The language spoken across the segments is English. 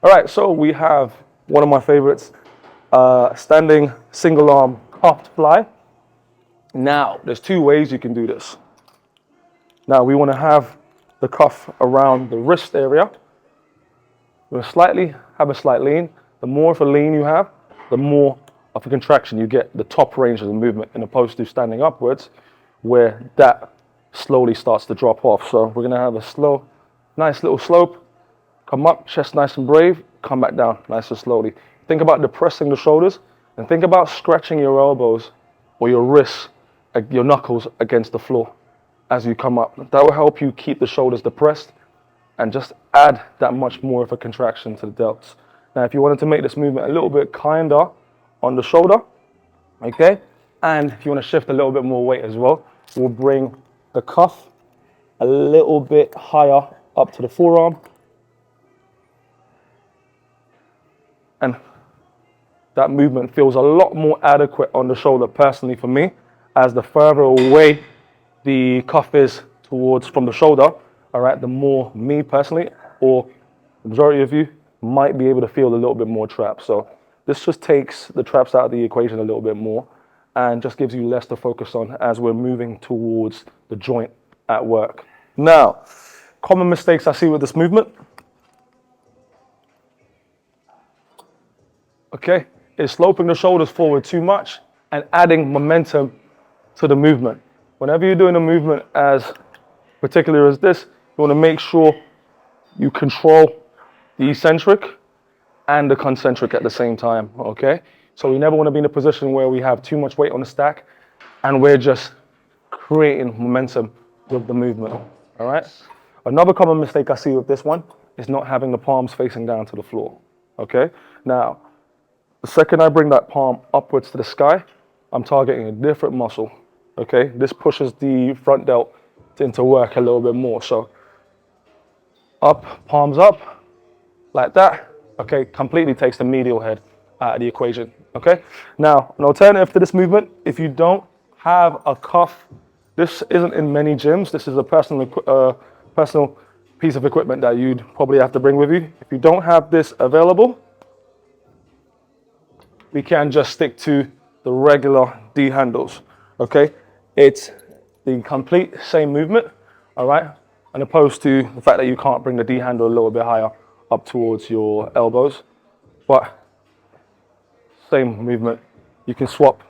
All right, so we have one of my favorites, standing single arm cuffed fly. Now, there's two ways you can do this. Now, we want to have the cuff around the wrist area. We'll have a slight lean. The more of a lean you have, the more of a contraction you get the top range of the movement, in opposed to standing upwards, where that slowly starts to drop off. So we're gonna have a slow, nice little slope. Come up, chest nice and brave, come back down nice and slowly. Think about depressing the shoulders, and think about scratching your elbows or your wrists, your knuckles against the floor as you come up. That will help you keep the shoulders depressed and just add that much more of a contraction to the delts. Now, if you wanted to make this movement a little bit kinder on the shoulder, okay, and if you want to shift a little bit more weight as well, we'll bring the cuff a little bit higher up to the forearm. And that movement feels a lot more adequate on the shoulder, personally for me, as the further away the cuff is from the shoulder, all right, the more me personally, or the majority of you, might be able to feel a little bit more trapped. So this just takes the traps out of the equation a little bit more and just gives you less to focus on as we're moving towards the joint at work. Now, common mistakes I see with this movement, okay, is sloping the shoulders forward too much and adding momentum to the movement. Whenever you're doing a movement as particular as this, you want to make sure you control the eccentric and the concentric at the same time, okay? So we never want to be in a position where we have too much weight on the stack and we're just creating momentum with the movement, all right? Another common mistake I see with this one is not having the palms facing down to the floor, okay? Now, the second I bring that palm upwards to the sky, I'm targeting a different muscle, okay? This pushes the front delt into work a little bit more. So up, palms up, like that, okay? Completely takes the medial head out of the equation, okay? Now, an alternative to this movement, if you don't have a cuff, this isn't in many gyms. This is a personal piece of equipment that you'd probably have to bring with you. If you don't have this available, we can just stick to the regular D handles, okay? It's the complete same movement, all right? And opposed to the fact that you can't bring the D handle a little bit higher up towards your elbows, but same movement. You can swap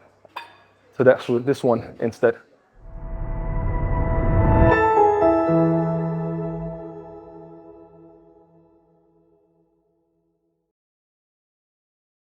to this one instead.